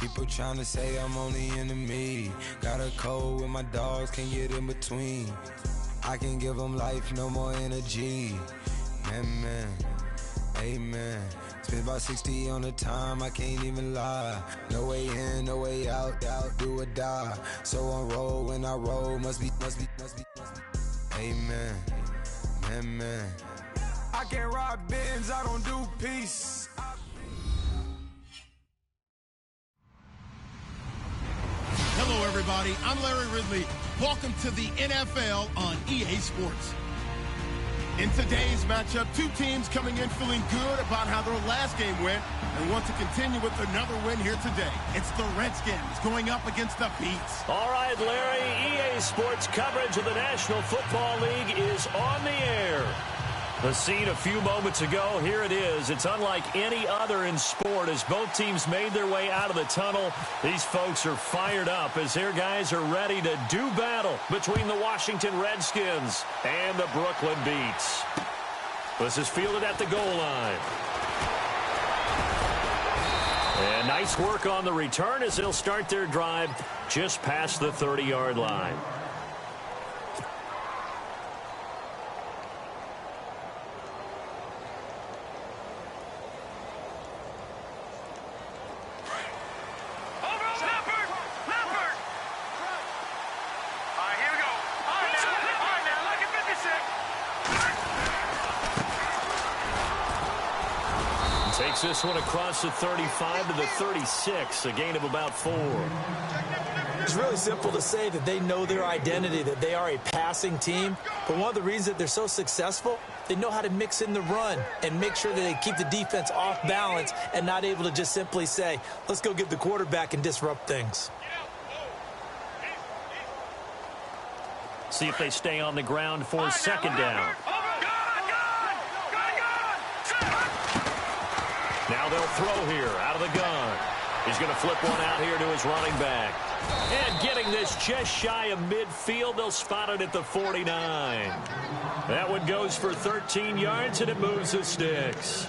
People trying to say I'm only enemy. Got a cold with my dogs, can't get in between. I can give them life, no more energy. Man, amen. Spent about 60 on the time, I can't even lie. No way in, no way out, do or die. So on roll, when I roll, must be. Amen, man. I can't ride Benz, I don't do peace. Hello, everybody. I'm Larry Ridley. Welcome to the NFL on EA Sports. In today's matchup, two teams coming in feeling good about how their last game went and want to continue with another win here today. It's the Redskins going up against the Beats. All right, Larry, EA Sports coverage of the National Football League is on the air. The scene a few moments ago, here it is. It's unlike any other in sport as both teams made their way out of the tunnel. These folks are fired up as their guys are ready to do battle between the Washington Redskins and the Brooklyn Beats. This is fielded at the goal line. And nice work on the return as they'll start their drive just past the 30-yard line. Takes this one across the 35 to the 36, a gain of about 4. It's really simple to say that they know their identity, that they are a passing team. But one of the reasons that they're so successful, they know how to mix in the run and make sure that they keep the defense off balance and not able to just simply say, let's go get the quarterback and disrupt things. See if they stay on the ground for second down. Now they'll throw here out of the gun. He's going to flip one out here to his running back. And getting this just shy of midfield, they'll spot it at the 49. That one goes for 13 yards, and it moves the sticks.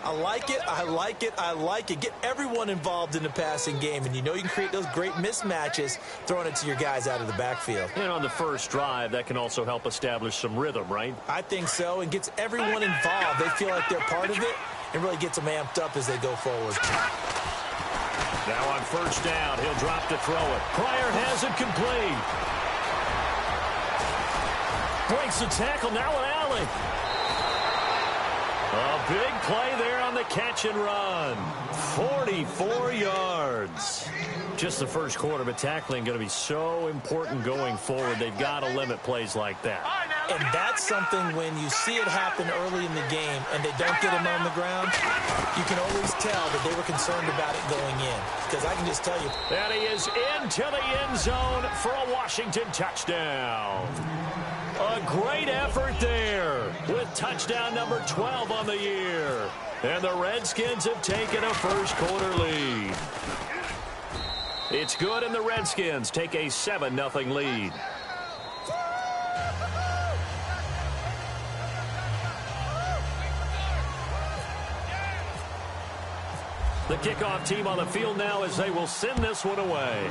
I like it, I like it, I like it. Get everyone involved in the passing game, and you know you can create those great mismatches throwing it to your guys out of the backfield. And on the first drive, that can also help establish some rhythm, right? I think so, and gets everyone involved. They feel like they're part of it, and really gets them amped up as they go forward. Now on first down, he'll drop to throw it. Pryor has it complete. Breaks the tackle, now an alley. A big play there on the catch and run. 44 yards. Just the first quarter, but tackling going to be so important going forward. They've got to limit plays like that. And that's something when you see it happen early in the game and they don't get him on the ground, you can always tell that they were concerned about it going in. Because I can just tell you. And he is into the end zone for a Washington touchdown. A great effort there with touchdown number 12 on the year. And the Redskins have taken a first quarter lead. It's good, and the Redskins take a 7-0 lead. The kickoff team on the field now as they will send this one away.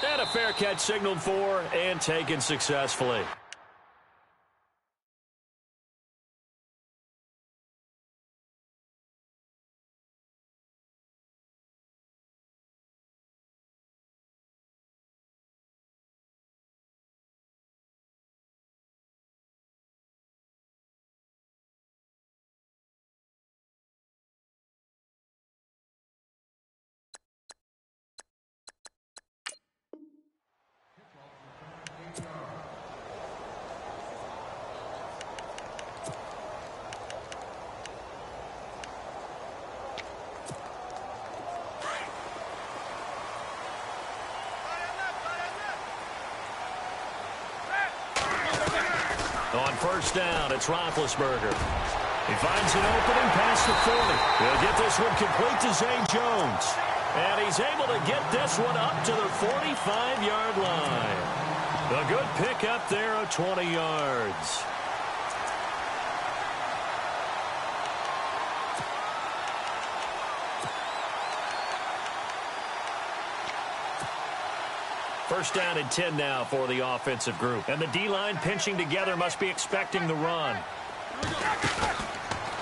And a fair catch signaled for and taken successfully. On first down, it's Roethlisberger. He finds an opening past the 40. He'll get this one complete to Zay Jones. And he's able to get this one up to the 45-yard line. A good pickup there of 20 yards. First down and 10 now for the offensive group. And the D-line pinching together must be expecting the run.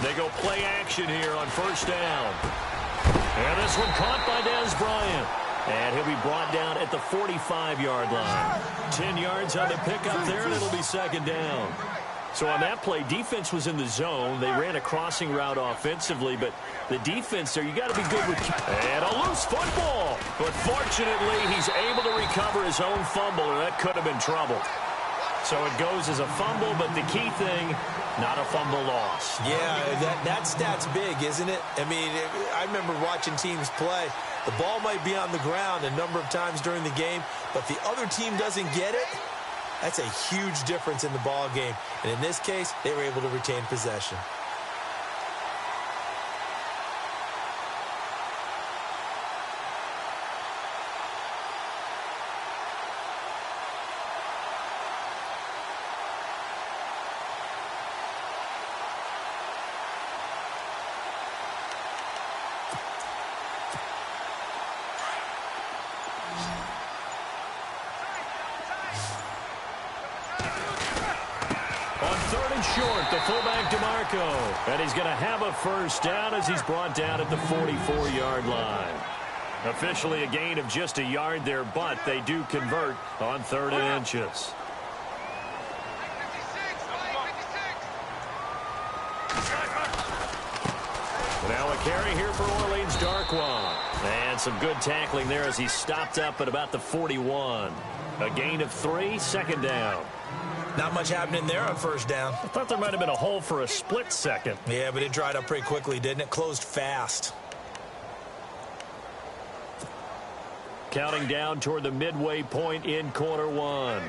They go play action here on first down. And this one caught by Dez Bryant. And he'll be brought down at the 45-yard line. 10 yards on the pickup there, and it'll be second down. So on that play, defense was in the zone. They ran a crossing route offensively, but the defense there, you got to be good with... And a loose football. But fortunately, he's able to recover his own fumble, or that could have been trouble. So it goes as a fumble, but the key thing, not a fumble loss. Yeah, that stat's big, isn't it? I mean, I remember watching teams play. The ball might be on the ground a number of times during the game, but the other team doesn't get it. That's a huge difference in the ball game. And in this case, they were able to retain possession. Short, the fullback DeMarco. And he's going to have a first down as he's brought down at the 44-yard line. Officially a gain of just a yard there, but they do convert on 3rd and inches. Now a carry here for Orleans Darkwa. And some good tackling there as he stopped up at about the 41. A gain of 3, second down. Not much happening there on first down. I thought there might have been a hole for a split second. Yeah, but it dried up pretty quickly, didn't it? Closed fast. Counting down toward the midway point in quarter one.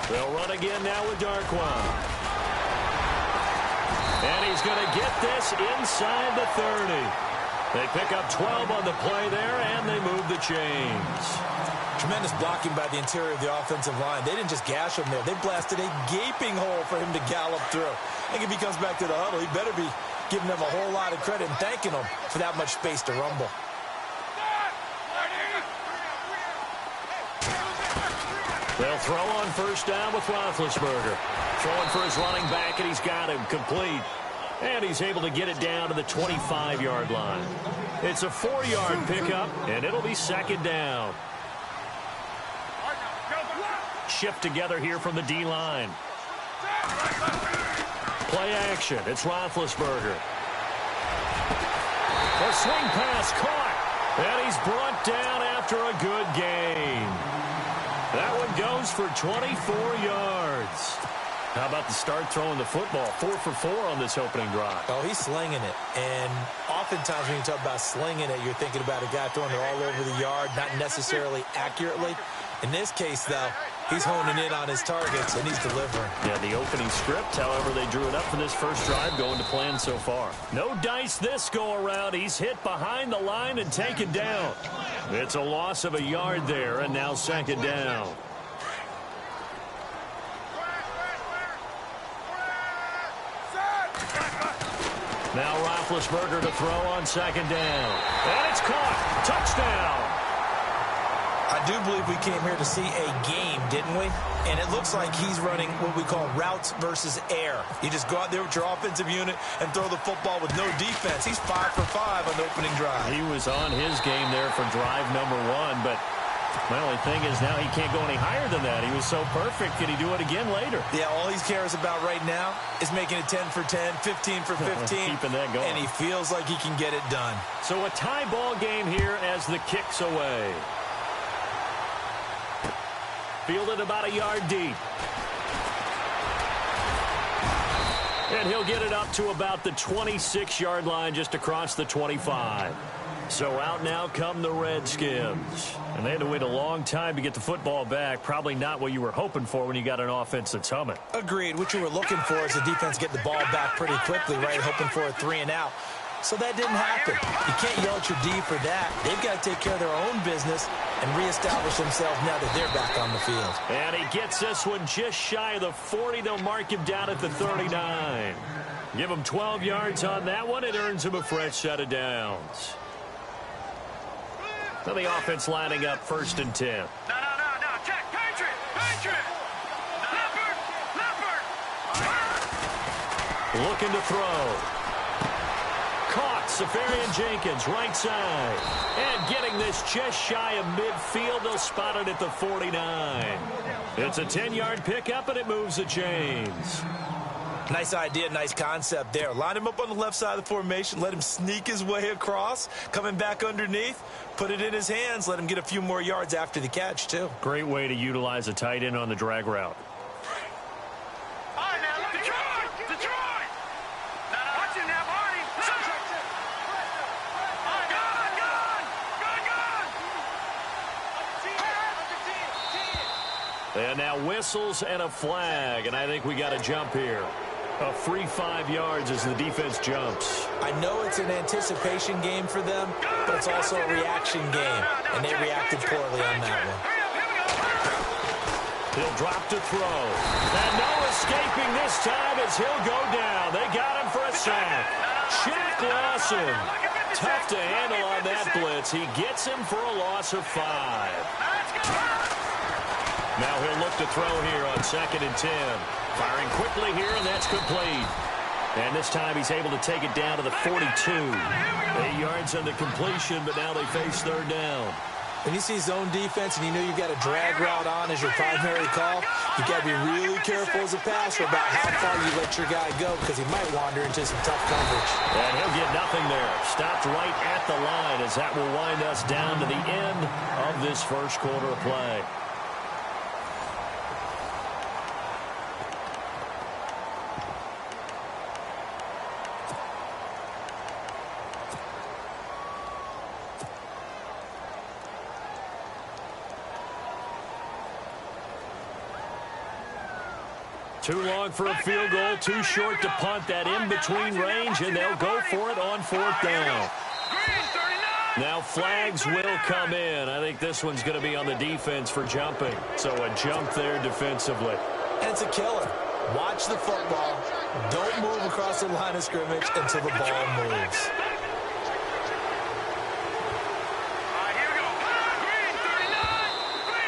They'll run again now with Darkwa. And he's going to get this inside the 30. They pick up 12 on the play there, and they move the chains. Tremendous blocking by the interior of the offensive line. They didn't just gash him there. They blasted a gaping hole for him to gallop through. I think if he comes back to the huddle, he better be giving them a whole lot of credit and thanking them for that much space to rumble. They'll throw on first down with Roethlisberger. Throwing for his running back, and he's got him complete. And he's able to get it down to the 25-yard line. It's a 4-yard pickup, and it'll be second down. Shift together here from the D-line. Play action. It's Roethlisberger. A swing pass caught, and he's brought down after a good gain. That one goes for 24 yards. How about the start throwing the football? 4 for 4 on this opening drive. Oh, he's slinging it. And oftentimes when you talk about slinging it, you're thinking about a guy throwing it all over the yard, not necessarily accurately. In this case, though, he's honing in on his targets, and he's delivering. Yeah, the opening script, however, they drew it up for this first drive, going to plan so far. No dice this go-around. He's hit behind the line and taken down. It's a loss of a yard there, and now second down. Now Roethlisberger to throw on second down. And it's caught. Touchdown. I do believe we came here to see a game, didn't we? And it looks like he's running what we call routes versus air. You just go out there with your offensive unit and throw the football with no defense. He's 5 for 5 on the opening drive. He was on his game there for drive number 1, but my only thing is now he can't go any higher than that. He was so perfect. Can he do it again later? Yeah, all he cares about right now is making it 10 for 10, 15 for 15. Keeping that going. And he feels like he can get it done. So a tie ball game here as the kick's away. Fielded about a yard deep. And he'll get it up to about the 26-yard line just across the 25. So out now come the Redskins. And they had to wait a long time to get the football back. Probably not what you were hoping for when you got an offense that's humming. Agreed. What you were looking for is the defense get the ball back pretty quickly, right? Hoping for a 3-and-out. So that didn't happen. You can't yell at your D for that. They've got to take care of their own business and reestablish themselves now that they're back on the field. And he gets this one just shy of the 40. They'll mark him down at the 39. Give him 12 yards on that one. It earns him a fresh set of downs. So the offense lining up 1st and 10. No. Check. Patriot. Leopard. Looking to throw. Caught. Safarian Jenkins, right side. And getting this just shy of midfield. They'll spot it at the 49. It's a 10-yard pickup, and it moves the chains. Nice idea, nice concept there. Line him up on the left side of the formation. Let him sneak his way across. Coming back underneath. Put it in his hands. Let him get a few more yards after the catch, too. Great way to utilize a tight end on the drag route. All right, now, look. Detroit. Watch him now, Marty. Gun. And now whistles and a flag, and I think we got a jump here. A free 5 yards as the defense jumps. I know it's an anticipation game for them, but it's also a reaction game, and they reacted poorly on that one. He'll drop to throw. And no escaping this time as he'll go down. They got him for a sack. Shaq Lawson. Tough to handle on that blitz. He gets him for a loss of 5. Now he'll look to throw here on 2nd and 10. Firing quickly here, and that's complete. And this time he's able to take it down to the 42. 8 yards on the completion, but now they face 3rd down. When you see zone defense and you know you've got a drag route on as your primary call, you've got to be really careful as a passer about how far you let your guy go because he might wander into some tough coverage. And he'll get nothing there. Stopped right at the line as that will wind us down to the end of this first quarter of play. Too long for a field goal, too short to punt that in-between range, and they'll go for it on 4th down. Now flags will come in. I think this one's going to be on the defense for jumping. So a jump there defensively. And it's a killer. Watch the football. Don't move across the line of scrimmage until the ball moves.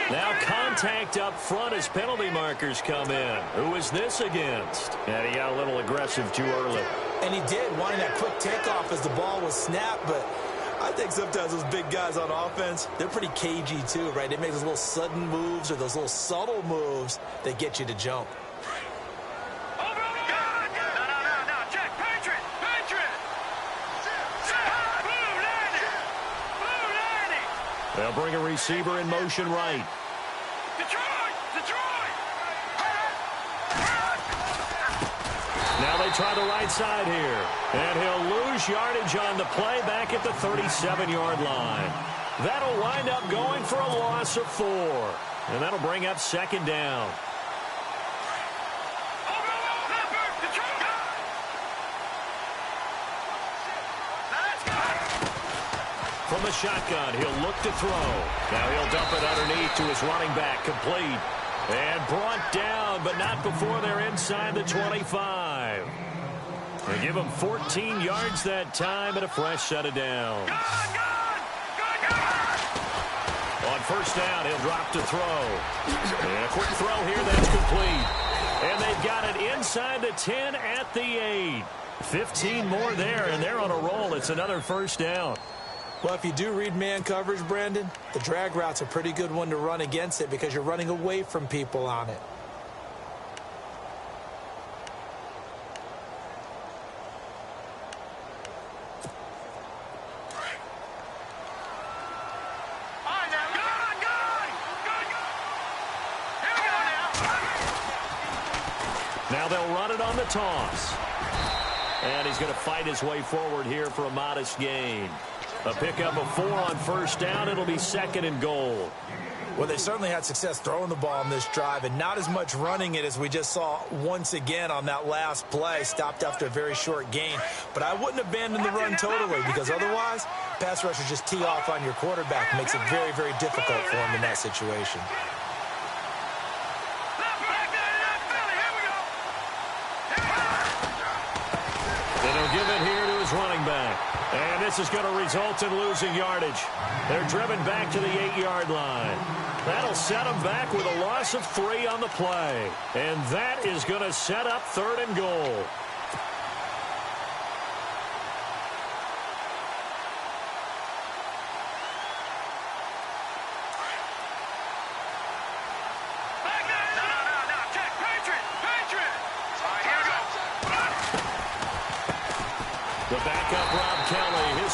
Now contact up front as penalty markers come in. Who is this against? And he got a little aggressive too early. And he did, wanting that quick takeoff as the ball was snapped, but I think sometimes those big guys on offense, they're pretty cagey too, right? They make those little sudden moves or those little subtle moves that get you to jump. They'll bring a receiver in motion right. Detroit! Now they try the right side here. And he'll lose yardage on the play back at the 37-yard line. That'll wind up going for a loss of 4. And that'll bring up 2nd down. From the shotgun, he'll look to throw. Now he'll dump it underneath to his running back, complete. And brought down, but not before they're inside the 25. They give him 14 yards that time and a fresh set of downs. On 1st down, he'll drop to throw. And a quick throw here, that's complete. And they've got it inside the 10 at the 8. 15 more there, and they're on a roll. It's another 1st down. Well, if you do read man coverage, Brandon, the drag route's a pretty good one to run against it because you're running away from people on it. Now they'll run it on the toss. And he's going to fight his way forward here for a modest gain. A pickup of 4 on 1st down. It'll be 2nd and goal. Well, they certainly had success throwing the ball on this drive and not as much running it as we just saw once again on that last play. Stopped after a very short gain. But I wouldn't abandon the run totally because otherwise, pass rushers just tee off on your quarterback. Makes it very, very difficult for him in that situation. line. And this is going to result in losing yardage. They're driven back to the 8-yard line. That'll set them back with a loss of 3 on the play. And that is going to set up 3rd and goal.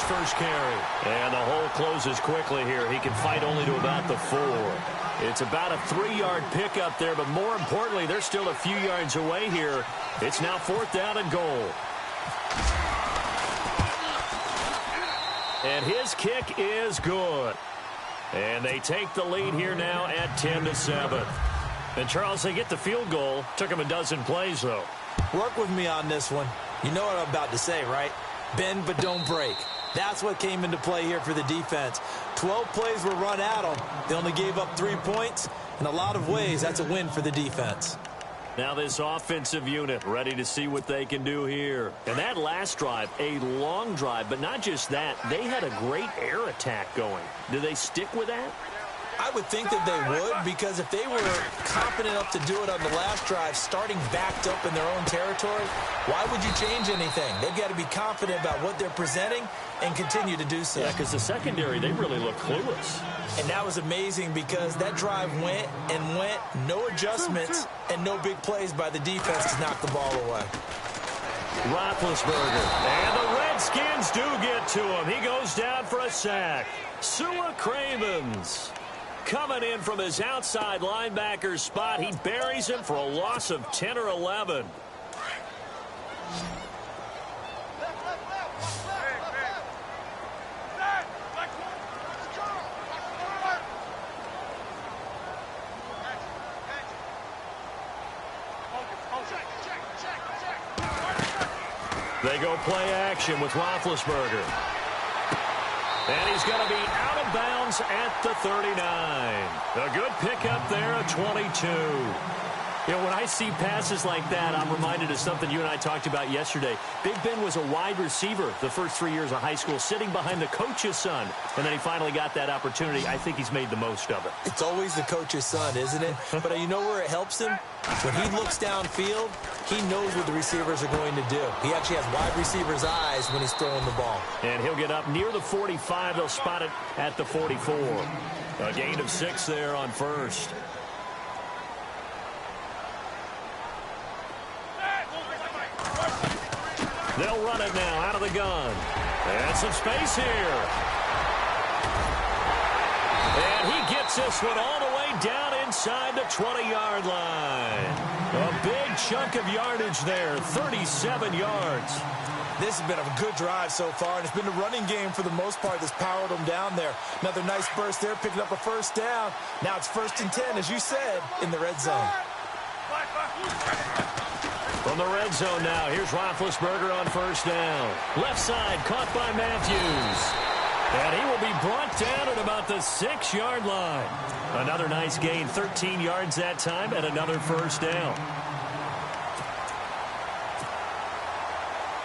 First carry. And the hole closes quickly here. He can fight only to about the 4. It's about a 3-yard pickup there, but more importantly, they're still a few yards away here. It's now 4th down and goal. And his kick is good. And they take the lead here now at 10-7. And Charles, they get the field goal. Took him a dozen plays, though. Work with me on this one. You know what I'm about to say, right? Bend but don't break. That's what came into play here for the defense. 12 plays were run at them. They only gave up 3 points. In a lot of ways, that's a win for the defense. Now this offensive unit ready to see what they can do here. And that last drive, a long drive, but not just that. They had a great air attack going. Do they stick with that? I would think that they would, because if they were confident enough to do it on the last drive, starting backed up in their own territory, why would you change anything? They've got to be confident about what they're presenting and continue to do so. Yeah, because the secondary, they really look clueless. And that was amazing because that drive went and went, no adjustments, and no big plays by the defense to knock the ball away. Roethlisberger, and the Redskins do get to him. He goes down for a sack. Sua Cravens coming in from his outside linebacker spot. He buries him for a loss of 10 or 11. They go play action with Roethlisberger. And he's going to be out of bounds at the 39. A good pickup there at 22. You know, when I see passes like that, I'm reminded of something you and I talked about yesterday. Big Ben was a wide receiver the first 3 years of high school, sitting behind the coach's son. And then he finally got that opportunity. I think he's made the most of it. It's always the coach's son, isn't it? But you know where it helps him? When he looks downfield, he knows what the receivers are going to do. He actually has wide receivers' eyes when he's throwing the ball. And he'll get up near the 45. They'll spot it at the 44. A gain of 6 there on first. They'll run it now out of the gun. And some space here. And he gets this one all the way down inside the 20-yard line. A big chunk of yardage there, 37 yards. This has been a good drive so far, and it's been the running game for the most part that's powered them down there. Another nice burst there, picking up a first down. Now it's 1st and 10, as you said, in the red zone. From the red zone now, here's Roethlisberger on first down. Left side, caught by Matthews. And he will be brought down at about the 6-yard line. Another nice gain, 13 yards that time, and another first down.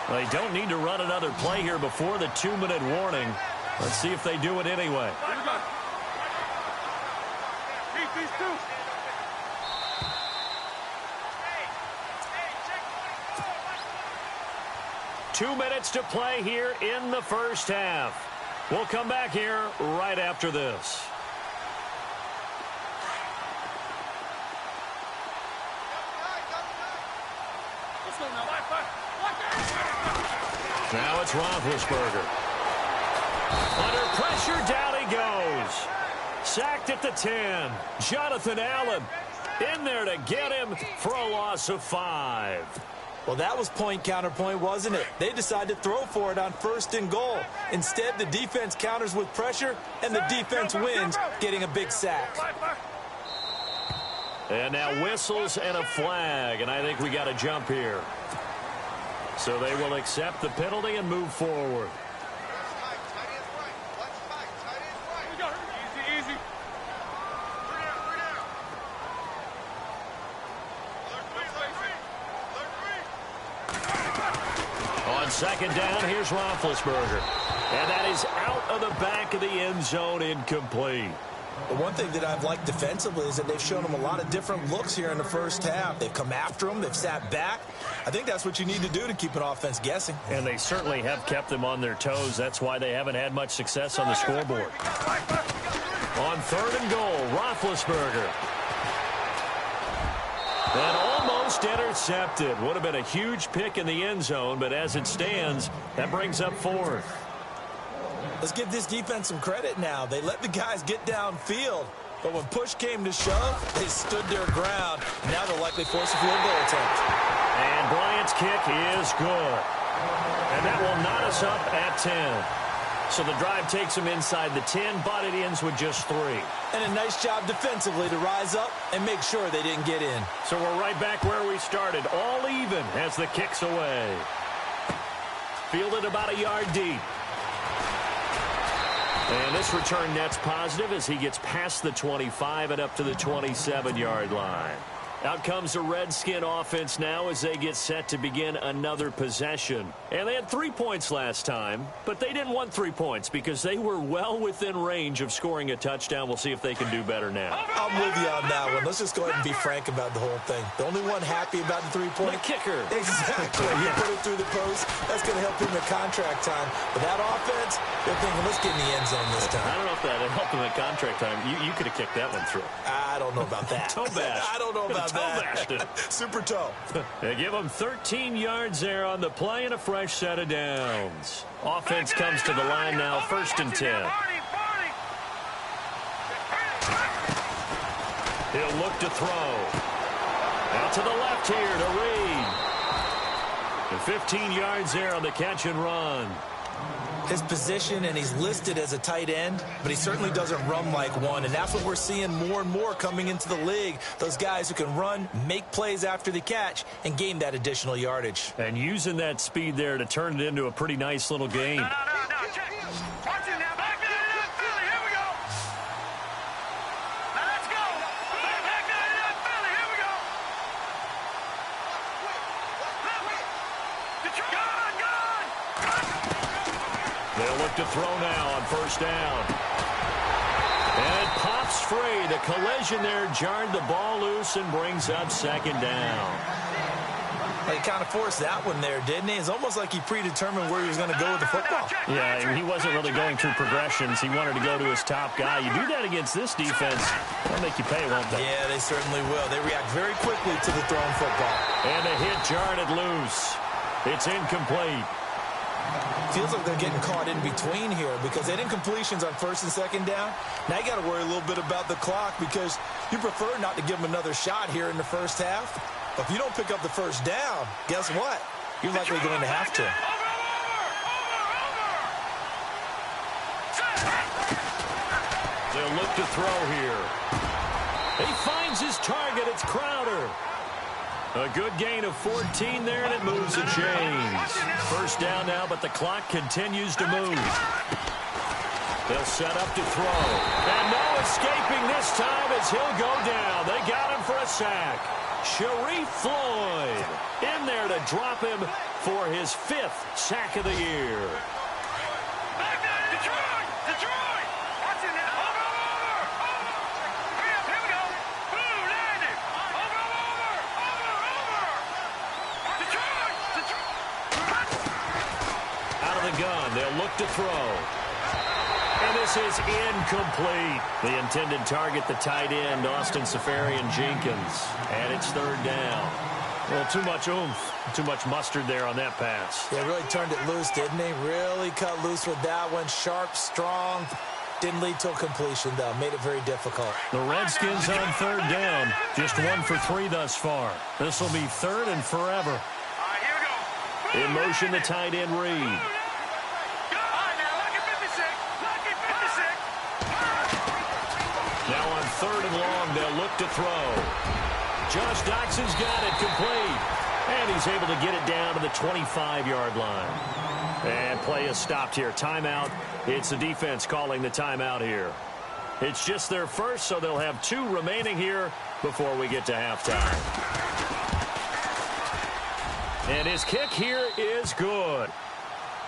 They don't need to run another play here before the 2-minute warning. Let's see if they do it anyway. Beat these two. 2 minutes to play here in the first half. We'll come back here right after this. Now it's Roethlisberger. Under pressure, down he goes. Sacked at the 10. Jonathan Allen in there to get him for a loss of 5. Well, that was point counterpoint, wasn't it? They decided to throw for it on 1st and goal. Instead, the defense counters with pressure, and the defense wins, getting a big sack. And now whistles and a flag, and I think we got a jump here. So they will accept the penalty and move forward. Easy. second down, here's Roethlisberger. And that is out of the back of the end zone, incomplete. The one thing that I've liked defensively is that they've shown him a lot of different looks here in the first half. They've come after him. They've sat back. I think that's what you need to do to keep an offense guessing. And they certainly have kept them on their toes. That's why they haven't had much success on the scoreboard. On 3rd and goal, Roethlisberger. And almost intercepted. Would have been a huge pick in the end zone, but as it stands, that brings up 4th. Let's give this defense some credit now. They let the guys get downfield, but when push came to shove, they stood their ground. Now they'll likely force a field goal attempt. And Bryant's kick is good. And that will knot us up at 10. So the drive takes them inside the 10, but it ends with just 3. And a nice job defensively to rise up and make sure they didn't get in. So we're right back where we started, all even as the kick's away. Fielded about a yard deep. And this return net's positive as he gets past the 25 and up to the 27-yard line. Out comes the Redskin offense now as they get set to begin another possession. And they had 3 points last time, but they didn't want 3 points because they were well within range of scoring a touchdown. We'll see if they can do better now. I'm with you on that one. Let's just go ahead and be frank about the whole thing. The only one happy about the 3-point. The kicker. Exactly. You put it through the post. That's going to help him in contract time. But that offense, they're thinking, let's get in the end zone this time. I don't know if that helped him in contract time. You could have kicked that one through. I don't know about that. Toe bash. I don't know about that. Super toe. They give him 13 yards there on the play and a fresh set of downs. Offense comes to the line now, 1st and 10. He'll look to throw. Out to the left here to Reed. And 15 yards there on the catch and run. His position, and he's listed as a tight end, but he certainly doesn't run like one, and that's what we're seeing more and more coming into the league. Those guys who can run, make plays after the catch, and gain that additional yardage. And using that speed there to turn it into a pretty nice little game. No, check. Watch it now. Back nine it up, Philly. Here we go. Now let's go. Back nine it up, Philly. Here we go. Gone. They'll look to throw now on 1st down. And it pops free. The collision there jarred the ball loose and brings up 2nd down. He kind of forced that one there, didn't he? It's almost like he predetermined where he was going to go with the football. Yeah, he wasn't really going through progressions. He wanted to go to his top guy. You do that against this defense, they'll make you pay, won't they? Yeah, they certainly will. They react very quickly to the thrown football. And the hit jarred it loose. It's incomplete. Feels like they're getting caught in between here because they didn't completions on 1st and 2nd down. Now you got to worry a little bit about the clock because you prefer not to give them another shot here in the first half. But if you don't pick up the 1st down, guess what? You're likely going to have to. They'll look to throw here. He finds his target. It's Crowder. A good gain of 14 there, and it moves the chains. 1st down now, but the clock continues to move. They'll set up to throw. And no escaping this time as he'll go down. They got him for a sack. Sharif Floyd in there to drop him for his 5th sack of the year. Detroit! Watch it now. Over. Here we go. Boom, landed. Over. Detroit! Out of the gun, they'll look to throw. And this is incomplete. The intended target, the tight end, Austin Safarian-Jenkins. And it's 3rd down. Well, too much oomph, too much mustard there on that pass. Yeah, really turned it loose, didn't he? Really cut loose with that one. Sharp, strong. Didn't lead to a completion, though. Made it very difficult. The Redskins on 3rd down. Just 1 for 3 thus far. This will be 3rd and forever. All right, here we go. In motion, the tight end, Reed. Now on 3rd and long, they'll look to throw. Josh Doxson's got it complete. And he's able to get it down to the 25-yard line. And play is stopped here. Timeout. It's the defense calling the timeout here. It's just their first, so they'll have 2 remaining here before we get to halftime. And his kick here is good.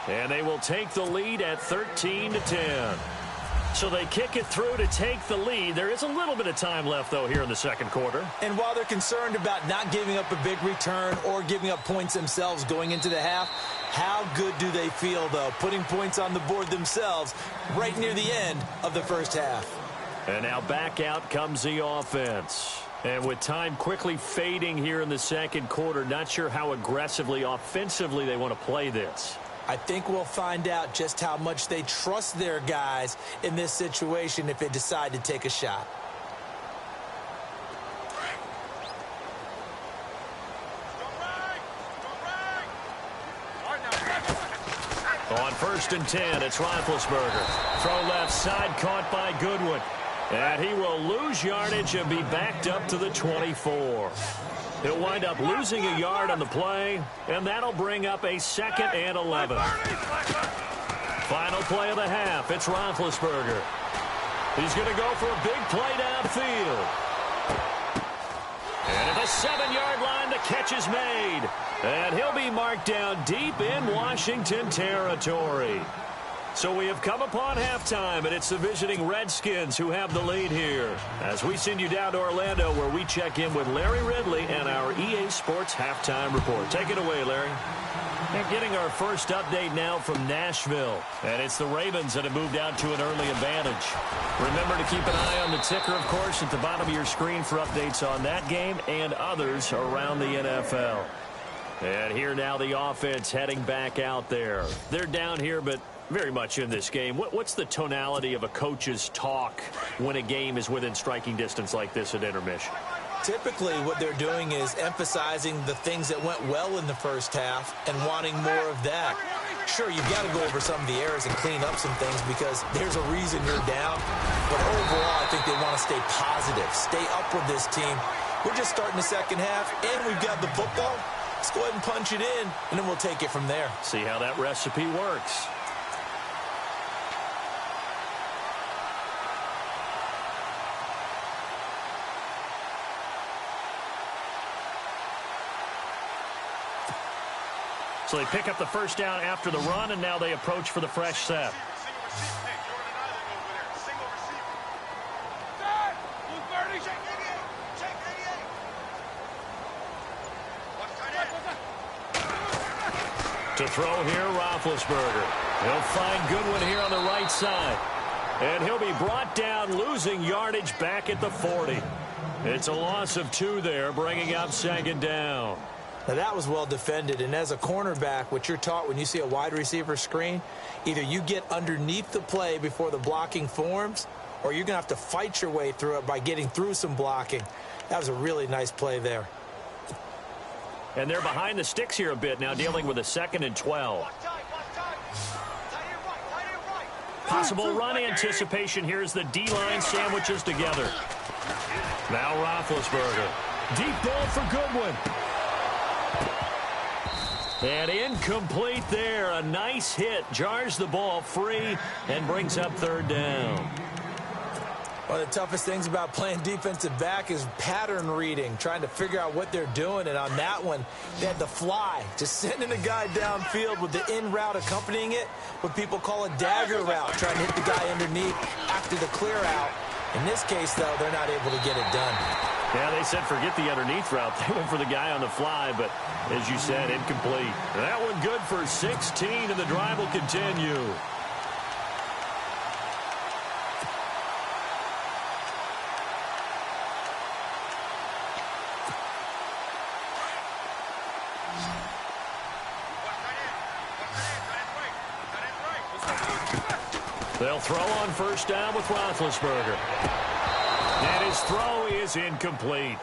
And they will take the lead at 13-10. So they kick it through to take the lead. There is a little bit of time left, though, here in the second quarter. And while they're concerned about not giving up a big return or giving up points themselves going into the half, how good do they feel, though, putting points on the board themselves right near the end of the first half? And now back out comes the offense. And with time quickly fading here in the second quarter, not sure how aggressively, offensively they want to play this. I think we'll find out just how much they trust their guys in this situation if they decide to take a shot. On 1st and 10, it's Roethlisberger. Throw left side, caught by Goodwin. And he will lose yardage and be backed up to the 24. He'll wind up losing a yard on the play, and that'll bring up a 2nd and 11. Final play of the half, it's Roethlisberger. He's going to go for a big play downfield. And at the 7-yard line, the catch is made. And he'll be marked down deep in Washington territory. So we have come upon halftime, and it's the visiting Redskins who have the lead here. As we send you down to Orlando, where we check in with Larry Ridley and our EA Sports Halftime Report. Take it away, Larry. And getting our first update now from Nashville. And it's the Ravens that have moved out to an early advantage. Remember to keep an eye on the ticker, of course, at the bottom of your screen for updates on that game and others around the NFL. And here now the offense heading back out there. They're down here, but very much in this game. What's the tonality of a coach's talk when a game is within striking distance like this at intermission? Typically, what they're doing is emphasizing the things that went well in the first half and wanting more of that. Sure, you've got to go over some of the errors and clean up some things because there's a reason you're down. But overall, I think they want to stay positive, stay up with this team. We're just starting the second half, and we've got the football. Let's go ahead and punch it in, and then we'll take it from there. See how that recipe works. So they pick up the first down after the run, and now they approach for the fresh set. To throw here, Roethlisberger. He'll find Goodwin here on the right side. And he'll be brought down, losing yardage back at the 40. It's a loss of 2 there, bringing up 2nd down. Now, that was well defended, and as a cornerback, what you're taught when you see a wide receiver screen, either you get underneath the play before the blocking forms, or you're going to have to fight your way through it by getting through some blocking. That was a really nice play there. And they're behind the sticks here a bit now, dealing with a 2nd and 12. Possible run anticipation here as the D-line sandwiches together. Now Roethlisberger. Deep ball for Goodwin. And incomplete there. A nice hit. Jars the ball free and brings up 3rd down. One of the toughest things about playing defensive back is pattern reading, trying to figure out what they're doing. And on that one, they had the fly, just sending a guy downfield with the in route accompanying it, what people call a dagger route, trying to hit the guy underneath after the clear out. In this case, though, they're not able to get it done. Yeah, they said forget the underneath route. They went for the guy on the fly, but as you said, incomplete. That one good for 16, and the drive will continue. They'll throw on 1st down with Roethlisberger. And his throw is incomplete.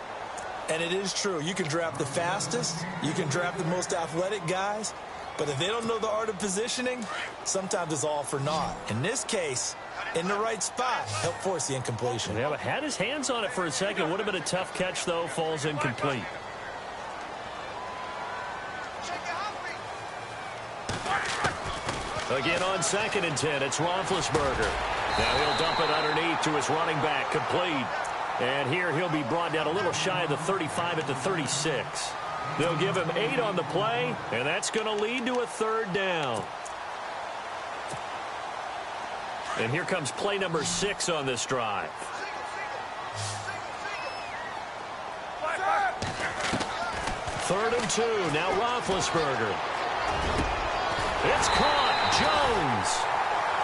And it is true. You can draft the fastest. You can draft the most athletic guys. But if they don't know the art of positioning, sometimes it's all for naught. In this case, in the right spot, help force the incompletion. Yeah, but had his hands on it for a second. Would have been a tough catch, though. Falls incomplete. Again on 2nd and 10, it's Roethlisberger. Now he'll dump it underneath to his running back, complete. And here he'll be brought down a little shy of the 35 at the 36. They'll give him 8 on the play, and that's going to lead to a 3rd down. And here comes play number 6 on this drive. Third and 2. Now Roethlisberger. It's caught. Jones.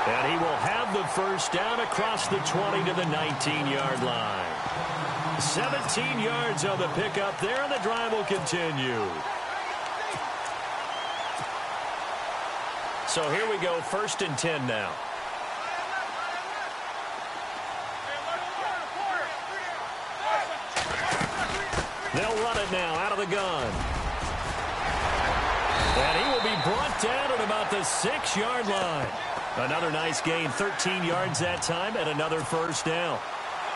And he will have the first down across the 20 to the 19-yard line. 17 yards on the pickup there, and the drive will continue. So here we go, 1st and 10 now. They'll run it now out of the gun. And he will be brought down at about the 6-yard line. Another nice gain, 13 yards that time, and another first down.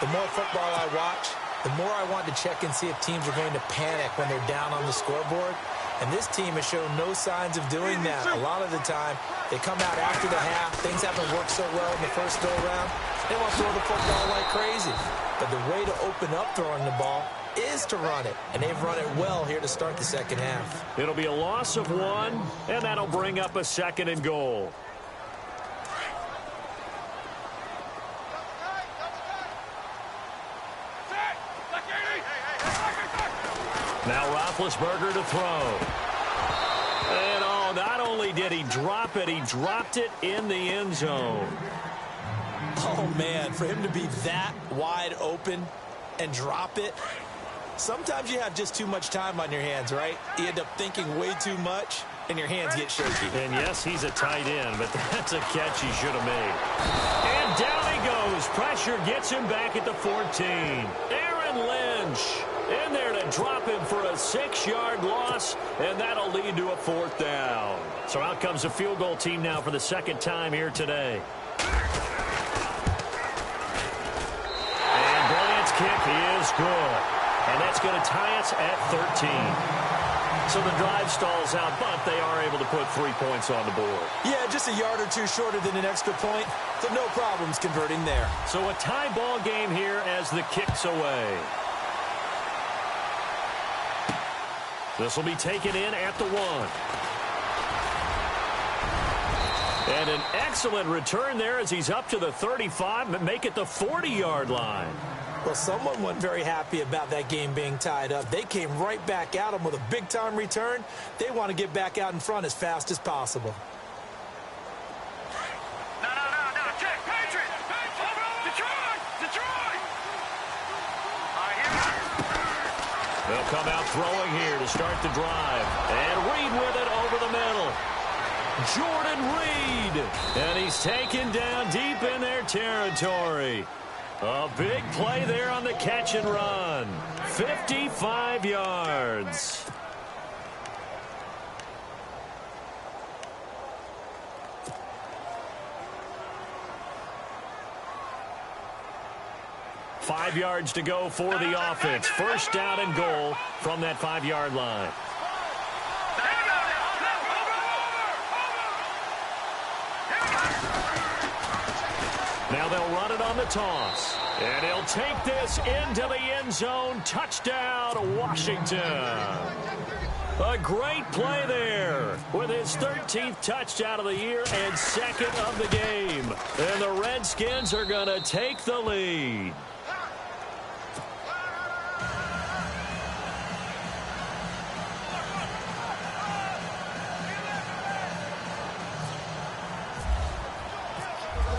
The more football I watch, the more I want to check and see if teams are going to panic when they're down on the scoreboard. And this team has shown no signs of doing that. A lot of the time, they come out after the half. Things haven't worked so well in the first go-around. They want to throw the football like crazy. But the way to open up throwing the ball is to run it. And they've run it well here to start the second half. It'll be a loss of 1, and that'll bring up a 2nd and goal. Now Roethlisberger to throw. And oh, not only did he drop it, he dropped it in the end zone. Oh, man, for him to be that wide open and drop it. Sometimes you have just too much time on your hands, right? You end up thinking way too much, and your hands get shaky. And yes, he's a tight end, but that's a catch he should have made. And down he goes. Pressure gets him back at the 14. Aaron Lynch in there to drop him for a 6-yard loss, and that'll lead to a 4th down. So out comes the field goal team now for the 2nd time here today. And Bryant's kick is good. And that's going to tie us at 13. So the drive stalls out, but they are able to put 3 points on the board. Yeah, just a yard or two shorter than an extra point, so no problems converting there. So a tie ball game here as the kick's away. This will be taken in at the 1. And an excellent return there as he's up to the 35 and make it the 40-yard line. Well, someone wasn't very happy about that game being tied up. They came right back at him with a big-time return. They want to get back out in front as fast as possible. No, check, Patriot! Detroit! All right, here we go. They'll come out throwing here to start the drive. And Reed with it over the middle. Jordan Reed. And he's taken down deep in their territory. A big play there on the catch and run. 55 yards. Five yards to go for the offense. First down and goal from that 5-yard line. Now they'll run it on the toss. And he'll take this into the end zone. Touchdown, Washington. A great play there with his 13th touchdown of the year and 2nd of the game. And the Redskins are going to take the lead.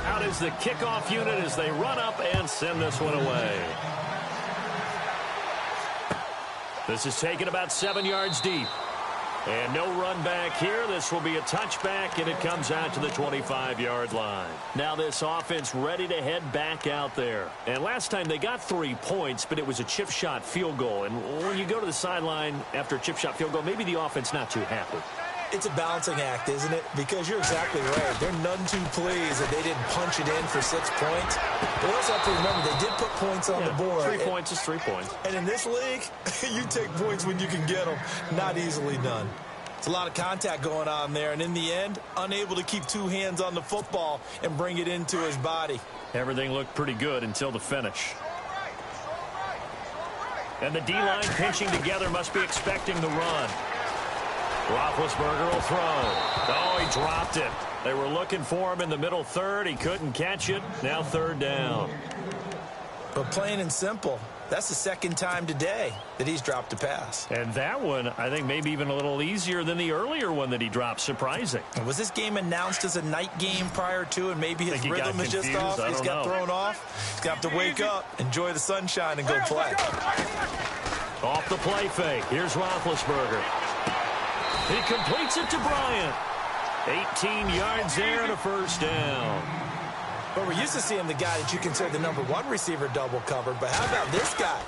Out is the kickoff unit as they run up and send this one away. This is taken about 7 yards deep. And no run back here. This will be a touchback, and it comes out to the 25-yard line. Now this offense ready to head back out there. And last time they got 3 points, but it was a chip shot field goal. And when you go to the sideline after a chip shot field goal, maybe the offense not too happy. It's a balancing act, isn't it? Because you're exactly right. They're none too pleased that they didn't punch it in for 6 points. But we also have to remember they did put points on the board. 3 points is 3 points. And in this league, you take points when you can get them. Not easily done. It's a lot of contact going on there. And in the end, unable to keep 2 hands on the football and bring it into his body. Everything looked pretty good until the finish. And the D-line pinching together must be expecting the run. Roethlisberger will throw. Oh, he dropped it. They were looking for him in the middle third. He couldn't catch it. Now third down. But plain and simple, that's the second time today that he's dropped a pass. And that one, I think, maybe even a little easier than the earlier one that he dropped. Surprising. Was this game announced as a night game prior to, and maybe his rhythm is just off? He's got thrown off. He's got to wake up, enjoy the sunshine, and go play. Off the play fake. Here's Roethlisberger. He completes it to Bryant. 18 yards there and a first down. But we're used to seeing the guy that you consider the #1 receiver double covered. But how about this guy?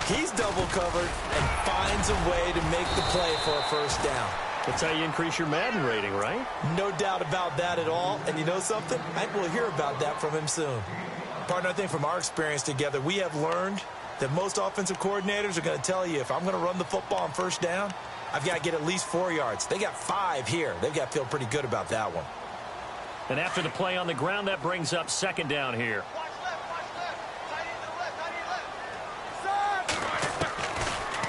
He's double covered and finds a way to make the play for a first down. That's how you increase your Madden rating, right? No doubt about that at all. And you know something? I think we'll hear about that from him soon. Partner, I think from our experience together, we have learned that most offensive coordinators are going to tell you, if I'm going to run the football on first down, I've got to get at least 4 yards. They got 5 here. They've got to feel pretty good about that one. And after the play on the ground, that brings up second down here.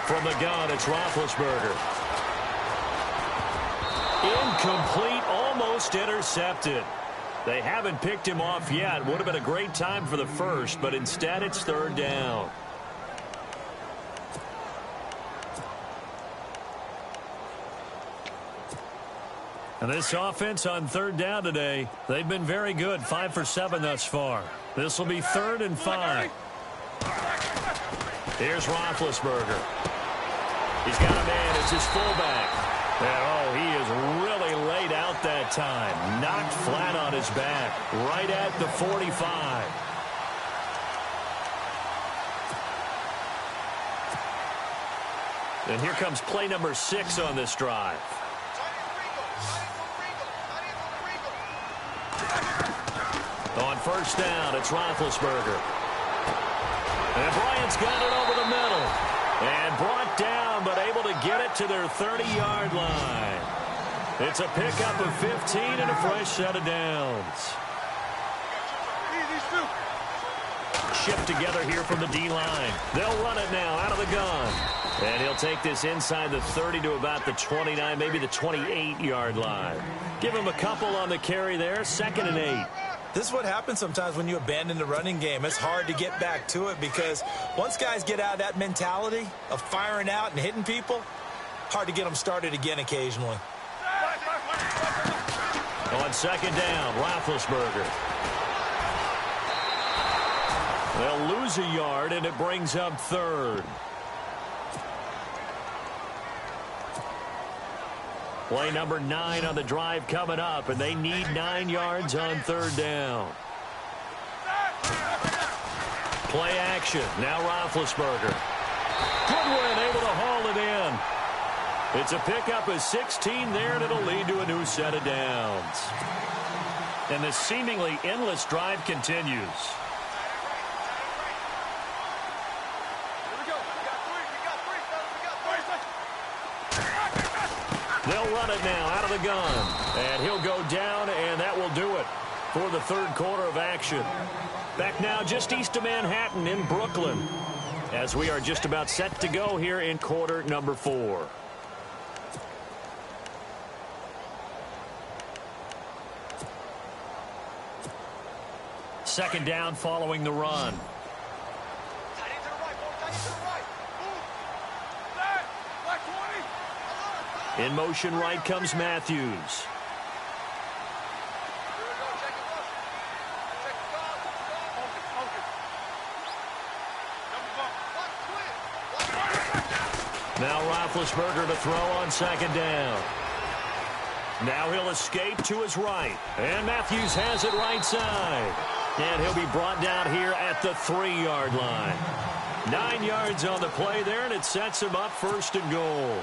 From the gun, it's Roethlisberger. Incomplete, almost intercepted. They haven't picked him off yet. Would have been a great time for the first, but instead it's third down. And this offense on third down today, they've been very good. 5 for 7 thus far. This will be 3rd and 5. Here's Roethlisberger. He's got a man. It's his fullback. And, oh, he is really laid out that time. Knocked flat on his back. Right at the 45. And here comes play number 6 on this drive. On first down, it's Roethlisberger. And Bryant's got it over the middle. And brought down, but able to get it to their 30-yard line. It's a pickup of 15 and a fresh set of downs. Shift together here from the D-line. They'll run it now out of the gun. And he'll take this inside the 30 to about the 29, maybe the 28-yard line. Give him a couple on the carry there, 2nd and 8. This is what happens sometimes when you abandon the running game. It's hard to get back to it because once guys get out of that mentality of firing out and hitting people, hard to get them started again occasionally. On second down, Roethlisberger. They'll lose a yard, and it brings up 3rd. Play number 9 on the drive coming up, and they need 9 yards on 3rd down. Play action. Now Roethlisberger. Goodwin able to haul it in. It's a pickup of 16 there, and it'll lead to a new set of downs. And the seemingly endless drive continues. They'll run it now out of the gun. And he'll go down, and that will do it for the 3rd quarter of action. Back now just east of Manhattan in Brooklyn, as we are just about set to go here in quarter number 4. Second down following the run. In motion right comes Matthews. Now Roethlisberger to throw on second down. Now he'll escape to his right. And Matthews has it right side. And he'll be brought down here at the 3-yard line. 9 yards on the play there, and it sets him up 1st and goal.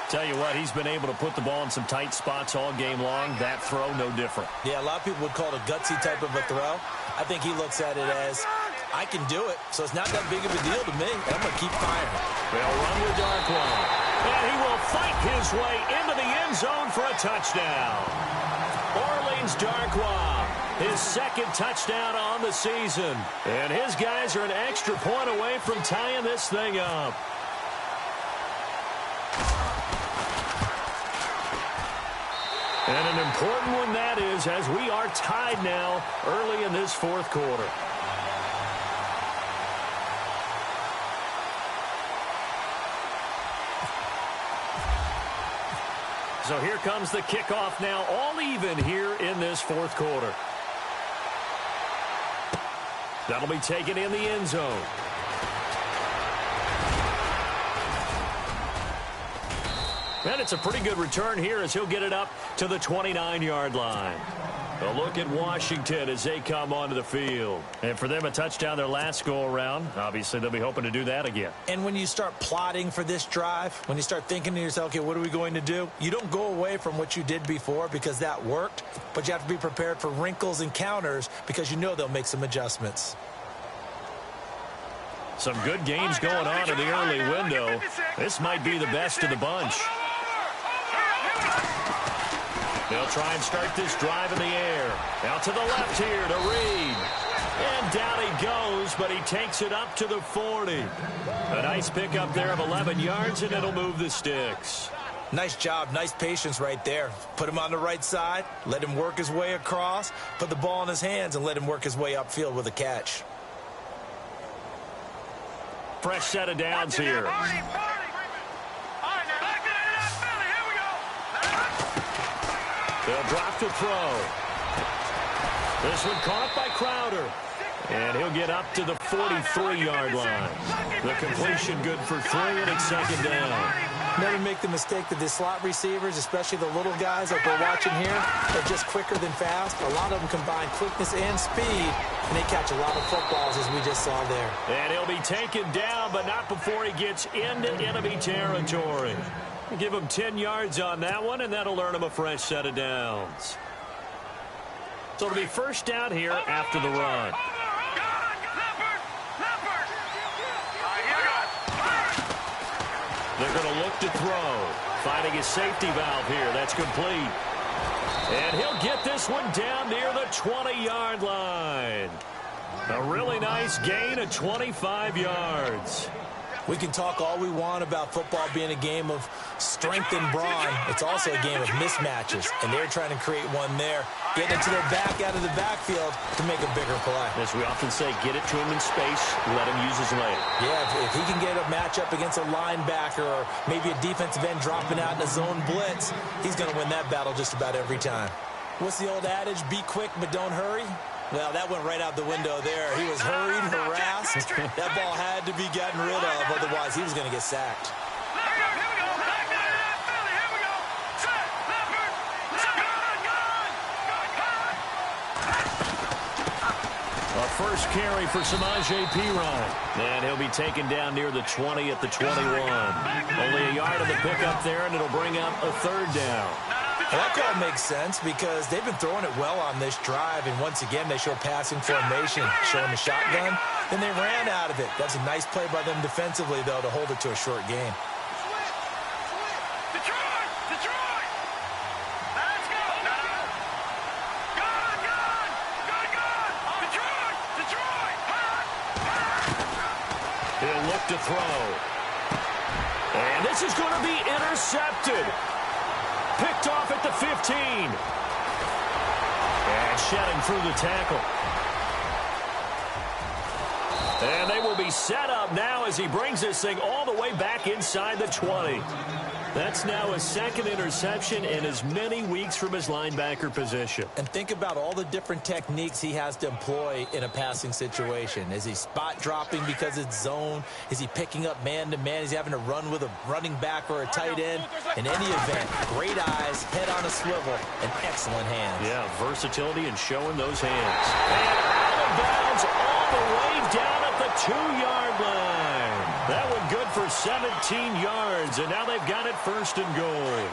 Tell you what, he's been able to put the ball in some tight spots all game long. That throw, no different. Yeah, a lot of people would call it a gutsy type of a throw. I think he looks at it as, I can do it, so it's not that big of a deal to me. I'm going to keep firing. They'll run with Darkwa. And he will fight his way into the end zone for a touchdown. Orleans Darkwa, his 2nd touchdown on the season. And his guys are an extra point away from tying this thing up. And an important one that is, as we are tied now early in this fourth quarter. So here comes the kickoff now, all even here in this fourth quarter. That'll be taken in the end zone. And it's a pretty good return here as he'll get it up to the 29-yard line. A look at Washington as they come onto the field. And for them, a touchdown their last go-around. Obviously, they'll be hoping to do that again. And when you start plotting for this drive, when you start thinking to yourself, okay, what are we going to do? You don't go away from what you did before because that worked, but you have to be prepared for wrinkles and counters because you know they'll make some adjustments. Some good games going on in the early window. This might be the best of the bunch. They'll try and start this drive in the air. Out to the left here to Reed. And down he goes, but he takes it up to the 40. A nice pickup there of 11 yards, and it'll move the sticks. Nice job, nice patience right there. Put him on the right side, let him work his way across, put the ball in his hands, and let him work his way upfield with a catch. Fresh set of downs here. They'll drop to throw. This one caught by Crowder. And he'll get up to the 43-yard line. The completion good for 3, and it's second down. Never make the mistake that the slot receivers, especially the little guys like we're watching here, are just quicker than fast. A lot of them combine quickness and speed, and they catch a lot of footballs, as we just saw there. And he'll be taken down, but not before he gets into enemy territory. Give him 10 yards on that one, and that'll earn him a fresh set of downs. So it'll be first down here after the run. They're going to look to throw. Finding his safety valve here. That's complete. And he'll get this one down near the 20-yard line. A really nice gain of 25 yards. We can talk all we want about football being a game of strength and brawn. It's also a game of mismatches, and they're trying to create one there, getting it to their back out of the backfield to make a bigger play. As we often say, get it to him in space, let him use his leg. Yeah, if he can get a matchup against a linebacker or maybe a defensive end dropping out in a zone blitz, he's going to win that battle just about every time. What's the old adage? Be quick, but don't hurry. Well, that went right out the window there. He was hurried, harassed. That ball had to be gotten rid of, otherwise he was going to get sacked. A first carry for Samaje Perine. And he'll be taken down near the 20 at the 21. Only a yard of the pickup there, and it'll bring up a third down. Well, that call makes sense because they've been throwing it well on this drive, and once again, they show passing formation, showing the shotgun, and they ran out of it. That's a nice play by them defensively, though, to hold it to a short game. He'll look to throw. And this is going to be intercepted. Picked off at the 15. And shedding through the tackle. And they will be set up now as he brings this thing all the way back inside the 20. That's now his second interception in as many weeks from his linebacker position. And think about all the different techniques he has to employ in a passing situation. Is he spot dropping because it's zone? Is he picking up man-to-man? Is he having to run with a running back or a tight end? In any event, great eyes, head on a swivel, and excellent hands. Yeah, versatility and showing those hands. And out of bounds all the way down at the 2-yard line. That one good for 17 yards, and now they've got it first and goal.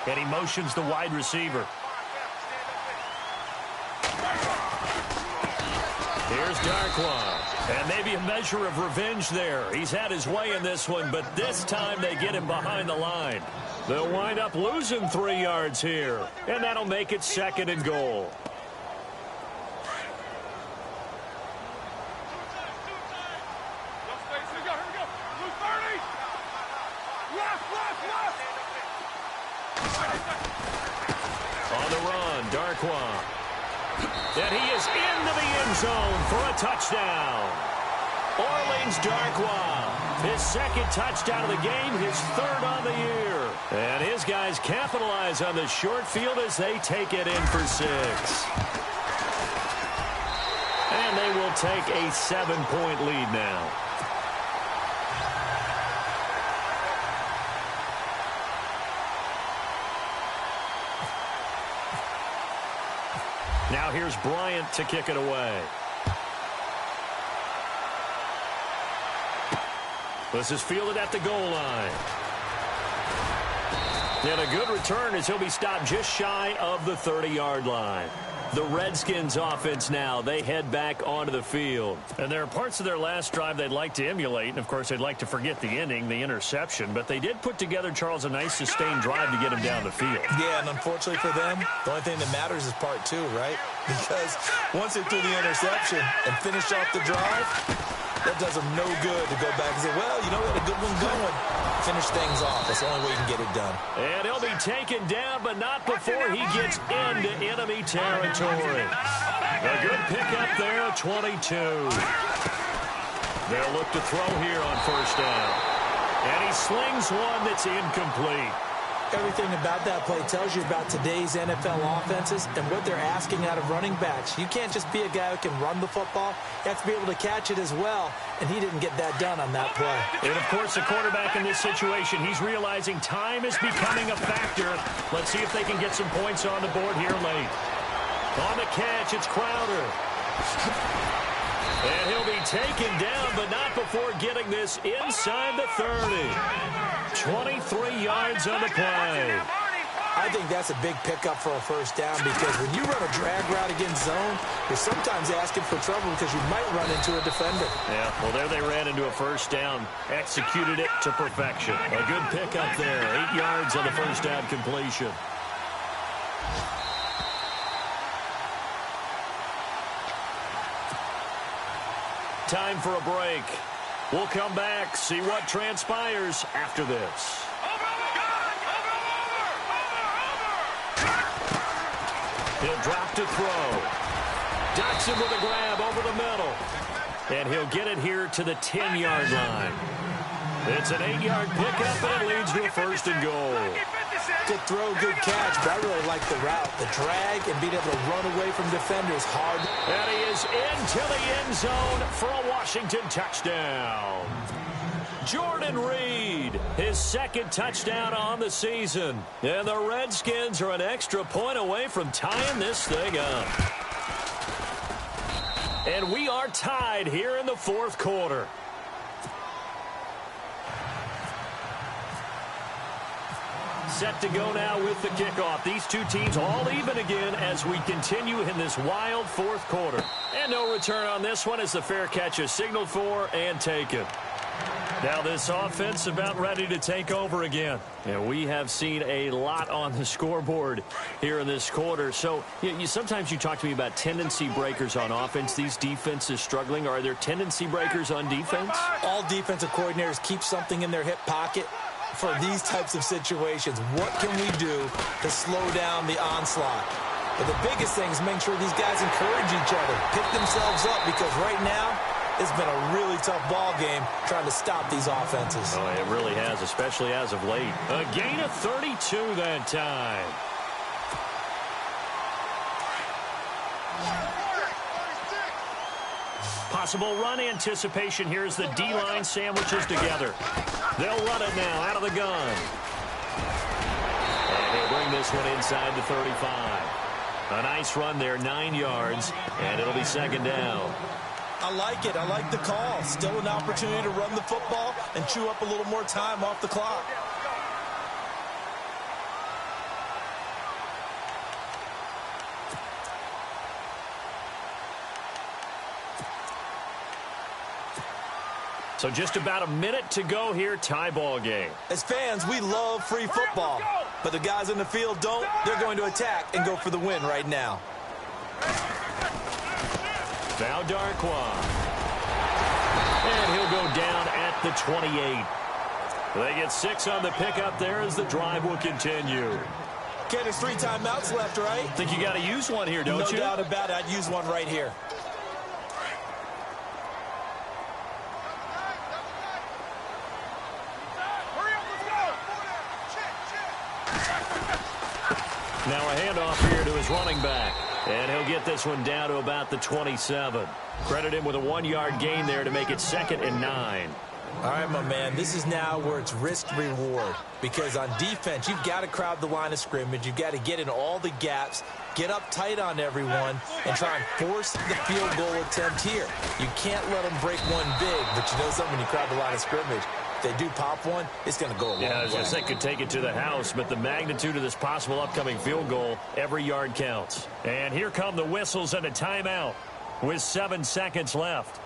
And he motions the wide receiver. Here's Darkwa. And maybe a measure of revenge there. He's had his way in this one, but this time they get him behind the line. They'll wind up losing 3 yards here, and that'll make it second and goal. On the run, Darkwa. And he is into the end zone for a touchdown. Orleans Darkwa, his second touchdown of the game, his third on the year. And his guys capitalize on the short field as they take it in for 6. And they will take a 7-point lead now. Now here's Bryant to kick it away. This is fielded at the goal line. And a good return as he'll be stopped just shy of the 30-yard line. The Redskins offense now, they head back onto the field. And there are parts of their last drive they'd like to emulate. And, of course, they'd like to forget the ending, the interception. But they did put together, Charles, a nice sustained drive to get him down the field. Yeah, and unfortunately for them, the only thing that matters is part 2, right? Because once they threw the interception and finished off the drive, that does them no good to go back and say, well, you know, we had a good one going. Finish things off. That's the only way you can get it done. And he'll be taken down, but not before he gets into enemy territory. A good pickup there, 22. They'll look to throw here on first down. And he slings one that's incomplete. Everything about that play tells you about today's NFL offenses and what they're asking out of running backs. You can't just be a guy who can run the football. You have to be able to catch it as well, and he didn't get that done on that play. And, of course, the quarterback in this situation, he's realizing time is becoming a factor. Let's see if they can get some points on the board here late. On the catch, it's Crowder. And he'll be taken down, but not before getting this inside the 30. 23 yards on the play. I think that's a big pickup for a first down because when you run a drag route against zone, you're sometimes asking for trouble because you might run into a defender. Yeah, well, there they ran into a first down, executed it to perfection. A good pickup there, 8 yards on the first down completion. Time for a break. We'll come back, see what transpires after this. He'll drop to throw. Dotson with a grab over the middle. And he'll get it here to the 10-yard line. It's an 8-yard pickup, and it leads to a first and goal. Good throw, good catch, but I really like the route. The drag and being able to run away from defenders hard. And he is into the end zone for a Washington touchdown. Jordan Reed, his second touchdown on the season. And the Redskins are an extra point away from tying this thing up. And we are tied here in the fourth quarter. Set to go now with the kickoff. These two teams all even again as we continue in this wild fourth quarter. And no return on this one as the fair catch is signaled for and taken. Now this offense about ready to take over again. And we have seen a lot on the scoreboard here in this quarter. So sometimes you talk to me about tendency breakers on offense. These defenses struggling. Are there tendency breakers on defense? All defensive coordinators keep something in their hip pocket for these types of situations. What can we do to slow down the onslaught? But the biggest thing is making sure these guys encourage each other, pick themselves up, because right now it's been a really tough ball game trying to stop these offenses. Oh, it really has, especially as of late. A gain of 32 that time. Possible run anticipation here as the D-line sandwiches together. They'll run it now out of the gun. And they'll bring this one inside the 35. A nice run there, 9 yards, and it'll be second down. I like it. I like the call. Still an opportunity to run the football and chew up a little more time off the clock. So just about a minute to go here, tie ball game. As fans, we love free football, but the guys in the field don't. They're going to attack and go for the win right now. Now Darkwa. And he'll go down at the 28. They get 6 on the pickup there as the drive will continue. Okay, there's 3 timeouts left, right? Think you got to use one here, don't you? No doubt about it. I'd use one right here. Now a handoff here to his running back. And he'll get this one down to about the 27. Credit him with a 1-yard gain there to make it 2nd and 9. All right, my man, this is now where it's risk-reward. Because on defense, you've got to crowd the line of scrimmage. You've got to get in all the gaps, get up tight on everyone, and try and force the field goal attempt here. You can't let them break one big, but you know something, when you crowd the line of scrimmage, if they do pop one, it's going to go a long way. Yeah, I was going to say could take it to the house, but the magnitude of this possible upcoming field goal, every yard counts. And here come the whistles and a timeout with 7 seconds left.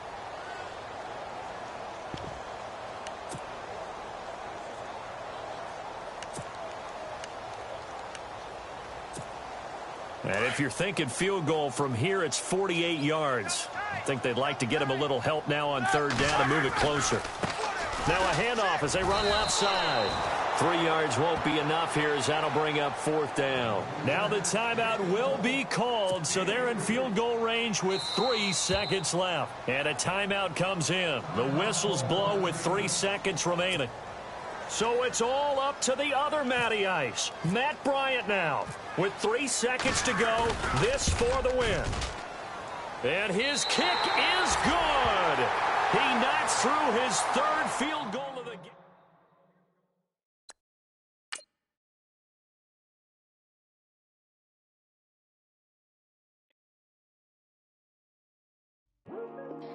And if you're thinking field goal from here, it's 48 yards. I think they'd like to get him a little help now on 3rd down and move it closer. Now a handoff as they run left side. 3 yards won't be enough here as that'll bring up 4th down. Now the timeout will be called, so they're in field goal range with 3 seconds left. And a timeout comes in. The whistles blow with 3 seconds remaining. So it's all up to the other Matty Ice. Matt Bryant now with 3 seconds to go. This for the win. And his kick is good. He knocks through his 3rd field goal of the game.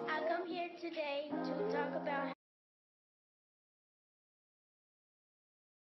I come here today to talk about